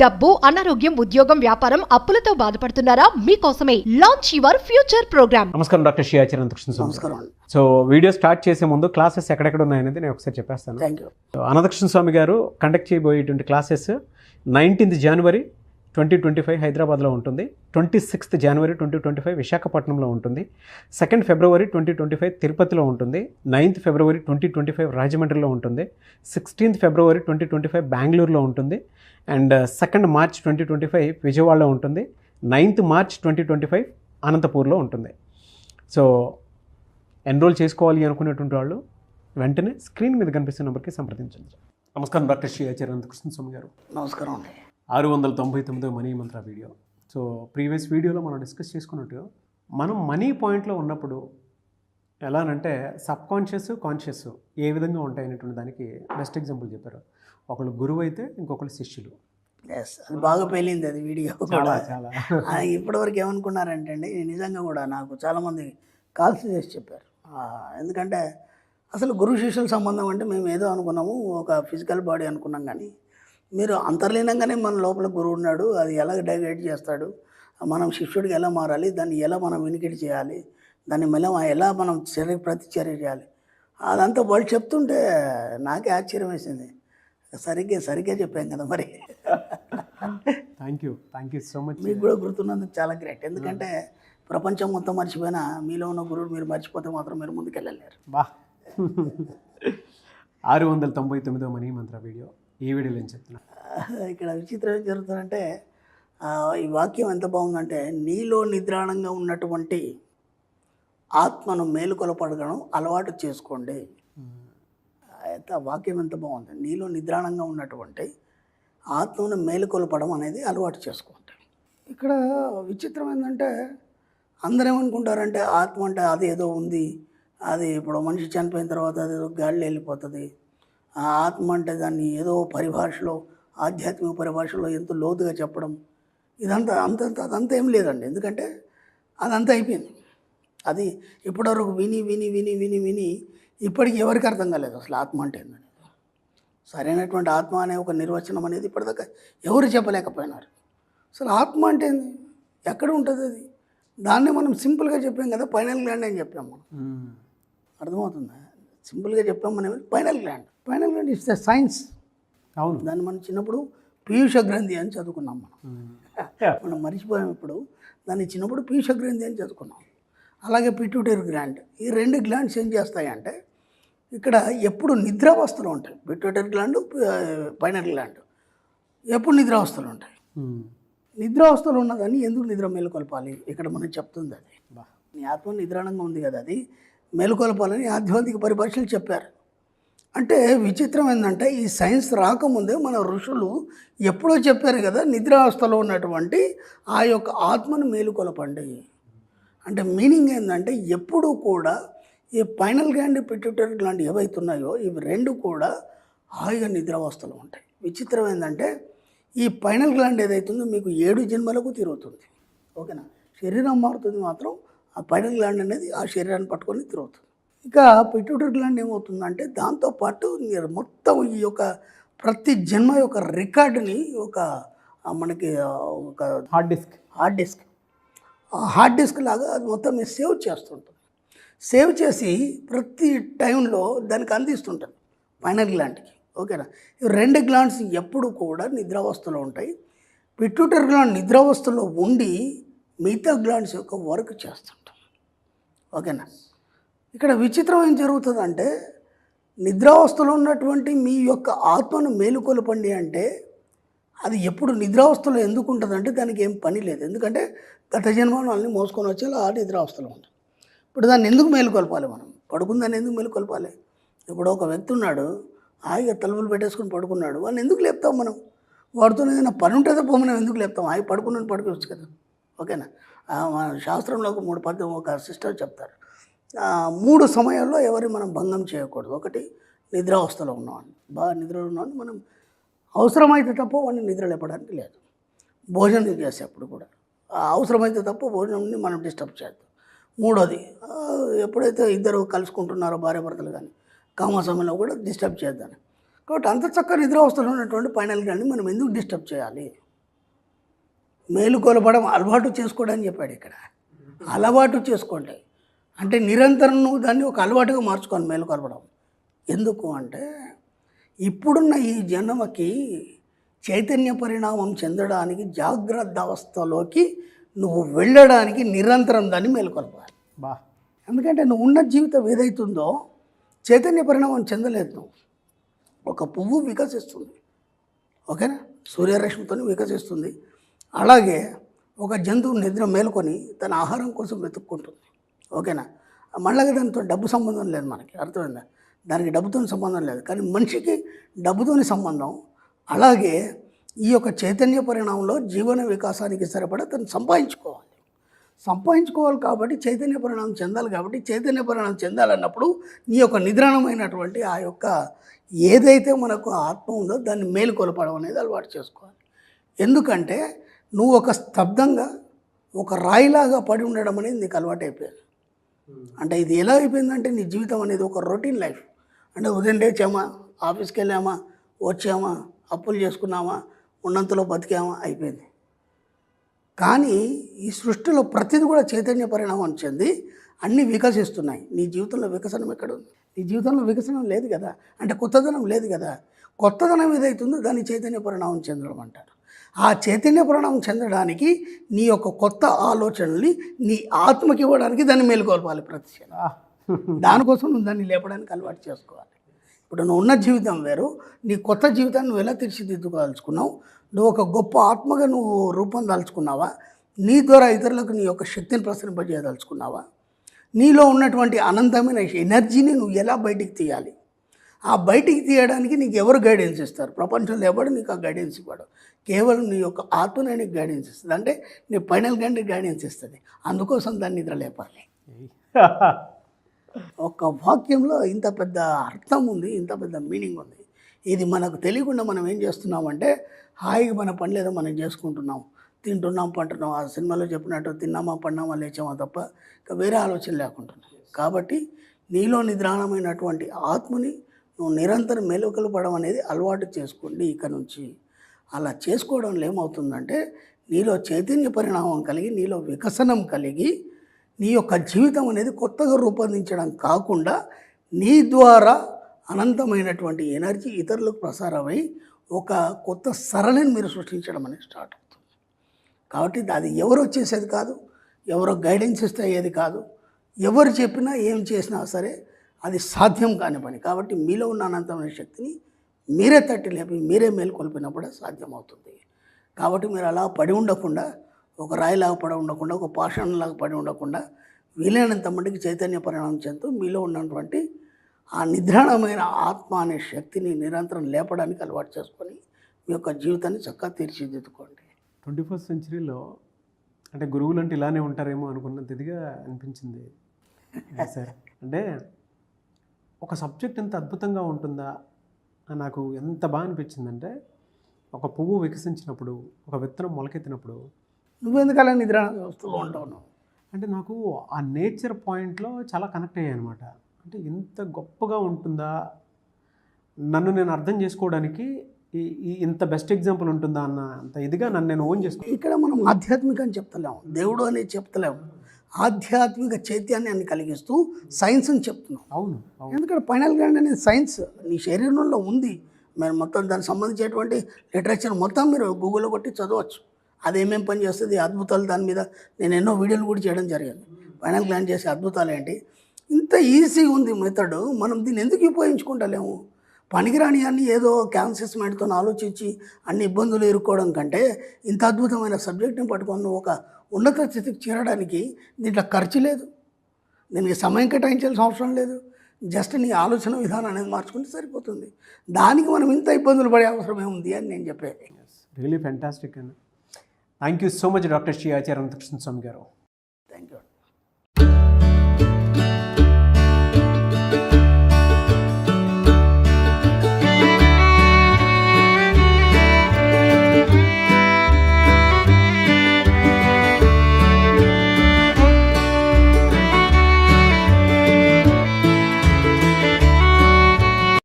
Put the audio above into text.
డబ్బు, అనారోగ్యం, ఉద్యోగం, వ్యాపారం, అప్పులతో బాధపడుతున్నారా? మీకోసమే లాంచ్ యువర్ ఫ్యూచర్ ప్రోగ్రామ్. నమస్కారం డాక్టర్ శ్రీ ఆచార్య అనంతకృష్ణ స్వామి. నమస్కారం. సో వీడియో స్టార్ట్ చేసే ముందు క్లాసెస్ ఎక్కడెక్కడ ఉన్నాయనేది నేను ఒకసారి చెప్పేస్తాను. Thank you. అనంతకృష్ణ స్వామి గారు కండక్ట్ చేయబోయేటువంటి క్లాసెస్ 19th January 2025 హైదరాబాద్లో ఉంటుంది, 26th January 2025 విశాఖపట్నంలో ఉంటుంది, 2nd February 2025 తిరుపతిలో ఉంటుంది, 9th February 2025 రాజమండ్రిలో ఉంటుంది, 16th February 2025 బెంగళూరులో ఉంటుంది, అండ్ 2nd March 2025 విజయవాడలో ఉంటుంది, 9th March 2025 అనంతపూర్లో ఉంటుంది. సో ఎన్రోల్ చేసుకోవాలి అనుకునేటువంటి వాళ్ళు వెంటనే స్క్రీన్ మీద కనిపిస్తున్న నెంబర్కి సంప్రదించండి. నమస్కారం డాక్టర్ శ్రీ ఆచార్య అనంతకృష్ణ స్వామి గారు. నమస్కారం అండి. 699 మనీ మంత్ర వీడియో. సో ప్రీవియస్ వీడియోలో మనం డిస్కస్ చేసుకున్నట్టు మనం మనీ పాయింట్లో ఉన్నప్పుడు ఎలానంటే సబ్ కాన్షియస్ కాన్షియస్ ఏ విధంగా ఉంటాయనేటువంటి దానికి బెస్ట్ ఎగ్జాంపుల్ చెప్పారు. ఒకళ్ళు గురువు అయితే ఇంకొకళ్ళు శిష్యులు. ఎస్, అది బాగా పేలింది అది వీడియో చాలా చాలా. ఇప్పటివరకు ఏమనుకున్నారంటే అండి, నిజంగా కూడా నాకు చాలామంది కాల్స్ చేసి చెప్పారు. ఎందుకంటే అసలు గురు శిష్యుల సంబంధం అంటే మేము ఏదో అనుకున్నాము, ఒక ఫిజికల్ బాడీ అనుకున్నాం. కానీ మీరు అంతర్లీనంగానే మన లోపల గురువు ఉన్నాడు, అది ఎలా డైగైడ్ చేస్తాడు, మనం శిష్యుడికి ఎలా మారాలి, దాన్ని ఎలా మనం వినికిడి చేయాలి, దాన్ని మళ్ళీ ఎలా మనం ప్రతిచర్య చేయాలి, అదంతా వాళ్ళు చెప్తుంటే నాకే ఆశ్చర్యం వేసింది. సరిగ్గా చెప్పాం కదా మరి. Thank you so much. మీకు కూడా గుర్తున్నందుకు చాలా గ్రేట్. ఎందుకంటే ప్రపంచం మొత్తం మర్చిపోయినా మీలో ఉన్న గురువు మీరు మర్చిపోతే మాత్రం మీరు ముందుకెళ్ళలేరు. బా. 699 మనీ మంత్ర వీడియో. ఈ వీడియోలో ఏం చెప్తున్నా, ఇక్కడ విచిత్రం ఏం జరుగుతుందంటే ఈ వాక్యం ఎంత బాగుందంటే, నీలో నిద్రాణంగా ఉన్నటువంటి ఆత్మను మేలుకొలపడగడం అలవాటు చేసుకోండి. ఎంత వాక్యం ఎంత బాగుంది. నీలో నిద్రాణంగా ఉన్నటువంటి ఆత్మను మేలుకొలపడం అనేది అలవాటు చేసుకోండి. ఇక్కడ విచిత్రం ఏంటంటే అందరూ ఏమనుకుంటారంటే ఆత్మ అంటే అది ఏదో ఉంది, అది ఇప్పుడు మనిషి చనిపోయిన తర్వాత అది ఏదో గాలిలో వెళ్ళిపోతుంది, ఆ ఆత్మ అంటే దాన్ని ఏదో పరిభాషలో ఆధ్యాత్మిక పరిభాషలో ఎంతో లోతుగా చెప్పడం, అదంతా ఏం లేదండి. ఎందుకంటే అదంతా అయిపోయింది. అది ఇప్పటివరకు విని విని విని విని విని ఇప్పటికి ఎవరికి అర్థం కాలేదు అసలు ఆత్మ అంటే ఏంటనేది. సరైనటువంటి ఆత్మ అనే ఒక నిర్వచనం అనేది ఇప్పటిదాకా ఎవరు చెప్పలేకపోయినారు. అసలు ఆత్మ అంటే ఏంది, ఎక్కడ ఉంటుంది అది? దాన్ని మనం సింపుల్గా చెప్పాం కదా, పైనల్ గ్లాండ్ అని చెప్పాం మనం. అర్థమవుతుందా? సింపుల్గా చెప్పాం మనం final gland. Final gland is the science. అవును, దాన్ని మనం చిన్నప్పుడు పీయూష గ్రంథి అని చదువుకున్నాం. మనం మర్చిపోయాం. ఇప్పుడు దాన్ని చిన్నప్పుడు పీయూష గ్రంథి అని చదువుకున్నాం. అలాగే పిట్యూటరీ గ్లాండ్. ఈ రెండు గ్లాండ్స్ ఏం చేస్తాయంటే ఇక్కడ ఎప్పుడు నిద్రావస్థలు ఉంటాయి. పిట్యూటరీ గ్లాండ్, పైనల్ గ్లాండ్ ఎప్పుడు నిద్రావస్థలు ఉంటాయి. నిద్రావస్థలు ఉన్నదాన్ని ఎందుకు నిద్ర మేలుకొల్పాలి ఇక్కడ మనం చెప్తుంది. అది నీ ఆత్మ నిద్రాణంగా ఉంది కదా, అది మేలుకొల్పాలని ఆధ్యాత్మిక పరిభాషలు చెప్పారు. అంటే విచిత్రం ఏంటంటే ఈ సైన్స్ రాకముందే మన ఋషులు ఎప్పుడో చెప్పారు కదా, నిద్రావస్థలో ఉన్నటువంటి ఆ యొక్క ఆత్మను మేలుకొలపండి. అంటే మీనింగ్ ఏంటంటే ఎప్పుడు కూడా ఈ పైనల్ గ్లాండ్, పిట్యూటరీ గ్లాండ్ ఏవైతున్నాయో ఇవి రెండు కూడా హాయిగా నిద్రావస్థలో ఉంటాయి. విచిత్రం ఏంటంటే ఈ పైనల్ గ్లాండ్ ఏదైతుందో మీకు 7 జన్మలకు తిరుగుతుంది. ఓకేనా? శరీరం మారుతుంది, మాత్రం ఆ పైనల్ గ్లాండ్ అనేది ఆ శరీరాన్ని పట్టుకొని తిరుగుతుంది. ఇక పిట్యూటరీ గ్లాండ్ ఏమవుతుందంటే దాంతోపాటు మొత్తం ఈ యొక్క ప్రతి జన్మ యొక్క రికార్డుని ఒక మనకి ఒక హార్డ్ డిస్క్ లాగా అది మొత్తం సేవ్ చేస్తుంటుంది. సేవ్ చేసి ప్రతి టైంలో దానికి అందిస్తుంటుంది పైనల్ గ్లాండ్కి. ఓకేనా? ఈ రెండు గ్లాండ్స్ ఎప్పుడు కూడా నిద్రావస్థలో ఉంటాయి. పిట్యూటరీ గ్లాండ్ నిద్రావస్థలో ఉండి మిగతా గ్లాండ్స్ యొక్క వర్క్ చేస్తుంటాం. ఓకేనా? ఇక్కడ విచిత్రం ఏం జరుగుతుందంటే నిద్రావస్థలో ఉన్నటువంటి మీ యొక్క ఆత్మను మేలుకొలపండి అంటే అది ఎప్పుడు నిద్రావస్థలో ఎందుకు ఉంటుందంటే దానికి ఏం పని లేదు. ఎందుకంటే గత జన్మను అన్నీ మోసుకొని వచ్చి ఆ నిద్రావస్థలో ఉంటుంది. ఇప్పుడు దాన్ని ఎందుకు మేలుకొల్పాలి? మనం పడుకుందాన్ని ఎందుకు మేలుకొల్పాలి? ఇప్పుడు ఒక వ్యక్తి ఉన్నాడు, హాయిగా తలుపులు పెట్టేసుకుని పడుకున్నాడు, వాళ్ళని ఎందుకు లేపుతాం మనం? వాడితో ఏదైనా పని ఉంటే తప్ప మనం ఎందుకు లేపుతాం? హాయి పడుకున్నాను పడుకోవచ్చు కదా. ఓకేనా? మన శాస్త్రంలో ఒక సిస్టర్ చెప్తారు, 3 సమయాల్లో ఎవరి మనం భంగం చేయకూడదు. ఒకటి నిద్రావస్థలో ఉన్నవాడిని, బాగా నిద్రలో ఉన్నవాడిని మనం అవసరమైతే తప్ప వాడిని నిద్ర లేపడానికి లేదు. భోజనం చేసేప్పుడు కూడా అవసరమైతే తప్ప భోజనాన్ని మనం డిస్టర్బ్ చేద్దాం. 3వది ఎప్పుడైతే ఇద్దరు కలుసుకుంటున్నారో భార్యాభర్తలు కానీ కామ సమయంలో కూడా డిస్టర్బ్ చేద్దాం. కాబట్టి అంత చక్కగా నిద్రావస్థలో ఉన్నటువంటి పైనల్ గ్లాండ్ని మనం ఎందుకు డిస్టర్బ్ చేయాలి? మేలుకొలపడం అలవాటు చేసుకోవడం అని చెప్పాడు ఇక్కడ. అలవాటు చేసుకోండి అంటే నిరంతరం నువ్వు దాన్ని ఒక అలవాటుగా మార్చుకోవాలి మేలుకొలపడం. ఎందుకు అంటే ఇప్పుడున్న ఈ జన్మకి చైతన్య పరిణామం చెందడానికి జాగ్రత్త అవస్థలోకి నువ్వు వెళ్ళడానికి నిరంతరం దాన్ని మేలుకొలపాలి. బా ఎందుకంటే నువ్వు ఉన్న జీవితం ఏదైతుందో చైతన్య పరిణామం చెందలేదు. నువ్వు ఒక పువ్వు వికసిస్తుంది, ఓకేనా, సూర్యరశ్మితో వికసిస్తుంది. అలాగే ఒక జంతువు నిద్ర మేలుకొని తన ఆహారం కోసం వెతుక్కుంటుంది, ఓకేనా. మళ్ళీ దానితో డబ్బు సంబంధం లేదు మనకి, అర్థమైందా? దానికి డబ్బుతో సంబంధం లేదు, కానీ మనిషికి డబ్బుతోని సంబంధం. అలాగే ఈ యొక్క చైతన్య పరిణామంలో జీవన వికాసానికి సరిపడా తను సంపాదించుకోవాలి కాబట్టి చైతన్య పరిణామం చెందాలి. కాబట్టి చైతన్య పరిణామం చెందాలన్నప్పుడు నీ యొక్క నిద్రాణమైనటువంటి ఆ యొక్క ఏదైతే మనకు ఆత్మ ఉందో దాన్ని మేలుకొలపడం అనేది అలవాటు చేసుకోవాలి. ఎందుకంటే నువ్వు ఒక స్తబ్దంగా ఒక రాయిలాగా పడి ఉండడం అనేది నీకు అలవాటు అయిపోయింది. అంటే ఇది ఎలా అయిపోయిందంటే నీ జీవితం అనేది ఒక రొటీన్ లైఫ్. అంటే ఉదయం లేచామా, ఆఫీస్కి వెళ్ళామా, వచ్చామా, అప్పులు చేసుకున్నామా, ఉన్నంతలో బతికామా, అయిపోయింది. కానీ ఈ సృష్టిలో ప్రతిదీ కూడా చైతన్య పరిణామం చెంది అన్నీ వికసిస్తున్నాయి. నీ జీవితంలో వికసనం ఎక్కడుంది? నీ జీవితంలో వికసనం లేదు కదా, అంటే కొత్తదనం లేదు కదా. కొత్తదనం ఏదైతుందో దాన్ని చైతన్య పరిణామం చెందడం అంటారు. ఆ చైతన్య పరిణామం చెందడానికి నీ యొక్క కొత్త ఆలోచనల్ని నీ ఆత్మకి ఇవ్వడానికి దాన్ని మేలుకొల్పాలి ప్రతిక్షణం. దానికోసం నువ్వు దాన్ని లేపడానికి అలవాటు చేసుకోవాలి. ఇప్పుడు నువ్వు ఉన్న జీవితం వేరు, నీ కొత్త జీవితాన్ని నువ్వు ఎలా తీర్చిదిద్దుకోదలుచుకున్నావు, నువ్వు ఒక గొప్ప ఆత్మగా నువ్వు రూపం దాల్చుకున్నావా, నీ ద్వారా ఇతరులకు నీ యొక్క శక్తిని ప్రసరింపజేయదలుచుకున్నావా, నీలో ఉన్నటువంటి అనంతమైన ఎనర్జీని నువ్వు ఎలా బయటికి తీయాలి, ఆ బయటికి తీయడానికి నీకు ఎవరు గైడెన్స్ ఇస్తారు? ప్రపంచంలో ఎవడు నీకు ఆ గైడెన్స్ ఇవ్వడు. కేవలం నీ యొక్క ఆత్మనే నీకు గైడెన్స్ ఇస్తుంది. అంటే నీ ఫైనల్ గైడెన్స్ ఇస్తుంది. అందుకోసం దాన్ని నిద్ర లేపాలి. ఒక వాక్యంలో ఇంత పెద్ద అర్థం ఉంది, ఇంత పెద్ద మీనింగ్ ఉంది. ఇది మనకు తెలియకుండా మనం ఏం చేస్తున్నామంటే హాయిగా మన పని లేదో మనం చేసుకుంటున్నాం, తింటున్నాం, పంటున్నాం. ఆ సినిమాలో చెప్పినట్టు తిన్నామా, పడినామా, లేచామా తప్ప ఇంకా వేరే ఆలోచన లేకుంటున్నాం. కాబట్టి నీలో నిద్రాణమైనటువంటి ఆత్మని నువ్వు నిరంతరం మెలుకలుపడం అనేది అలవాటు చేసుకోండి ఇక నుంచి. అలా చేసుకోవడంలో ఏమవుతుందంటే నీలో చైతన్య పరిణామం కలిగి, నీలో వికసనం కలిగి, నీ యొక్క జీవితం అనేది కొత్తగా రూపొందించడం కాకుండా నీ ద్వారా అనంతమైనటువంటి ఎనర్జీ ఇతరులకు ప్రసారమై ఒక కొత్త సరళిని మీరు సృష్టించడం అనేది స్టార్ట్ అవుతుంది. కాబట్టి అది ఎవరు వచ్చేసేది కాదు, ఎవరో గైడెన్స్ ఇస్తే అయ్యేది కాదు, ఎవరు చెప్పినా ఏం చేసినా సరే అది సాధ్యం కాని పని. కాబట్టి మీలో ఉన్న అనంతమైన శక్తిని మీరే తట్టి లేపి మీరే మేలుకొల్పినప్పుడే సాధ్యమవుతుంది. కాబట్టి మీరు అలా పడి ఉండకుండా, ఒక రాయిలాగా పడి ఉండకుండా, ఒక పాషాణలాగా పడి ఉండకుండా వీలైనంత మటుకు చైతన్య పరిణామం చెందుతూ మీలో ఉన్నటువంటి ఆ నిద్రాణమైన ఆత్మ అనే శక్తిని నిరంతరం లేపడానికి అలవాటు చేసుకొని మీ యొక్క జీవితాన్ని చక్కగా తీర్చిదిద్దుకోండి. 21st సెంచరీలో అంటే గురువులు అంటే ఇలానే ఉంటారేమో అనుకున్నంత ఇదిగా అనిపించింది సార్. అంటే ఒక సబ్జెక్ట్ ఎంత అద్భుతంగా ఉంటుందా అని నాకు ఎంత బాగా అనిపించిందంటే, ఒక పువ్వు వికసించినప్పుడు, ఒక విత్తనం మొలకెత్తినప్పుడు నువ్వెందుకు అలా నిద్ర వ్యవస్థలో ఉంటావు అంటే నాకు ఆ నేచర్ పాయింట్లో చాలా కనెక్ట్ అయ్యాయి అనమాట. అంటే ఇంత గొప్పగా ఉంటుందా, నన్ను నేను అర్థం చేసుకోవడానికి ఈ ఇంత బెస్ట్ ఎగ్జాంపుల్ ఉంటుందా అన్న అంత ఇదిగా నన్ను నేను ఓన్ చేసుకున్నాను. ఇక్కడ మనం ఆధ్యాత్మిక అని చెప్తలేము, దేవుడు అనేది చెప్తలేము, ఆధ్యాత్మిక చైతన్యాన్ని కలిగిస్తూ సైన్స్ అని చెప్తున్నాం. అవును, ఎందుకంటే ఫైనల్గా అనేది సైన్స్ నీ శరీరంలో ఉంది. మీరు మొత్తం దానికి సంబంధించేటువంటి లిటరేచర్ మొత్తం మీరు గూగుల్లో కొట్టి చదవచ్చు. అదేమేం పని చేస్తుంది, అద్భుతాలు, దాని మీద నేను ఎన్నో వీడియోలు కూడా చేయడం జరిగింది. ఫైనల్ గ్లాండ్ చేసే అద్భుతాలు ఏంటి, ఇంత ఈజీ ఉంది మెథడ్. మనం దీన్ని ఎందుకు ఉపయోగించుకుంటలేము? పనికిరాని అన్ని ఏదో క్యాన్సెస్మెంట్తో ఆలోచించి అన్ని ఇబ్బందులు ఎదుర్కోవడం కంటే ఇంత అద్భుతమైన సబ్జెక్ట్ని పట్టుకొని ఒక ఉన్నత స్థితికి చేరడానికి దీంట్లో ఖర్చు లేదు, దీనికి సమయం కేటాయించాల్సిన అవసరం లేదు. జస్ట్ నీ ఆలోచన విధానం అనేది మార్చుకుంటే సరిపోతుంది. దానికి మనం ఇంత ఇబ్బందులు పడే అవసరం ఏముంది అని నేను చెప్పేది. రియలీ ఫ్యాంటాస్టిక్ అండి. Thank you so much doctor Sri Acharya Anantakrishna Swami garu. Thank you.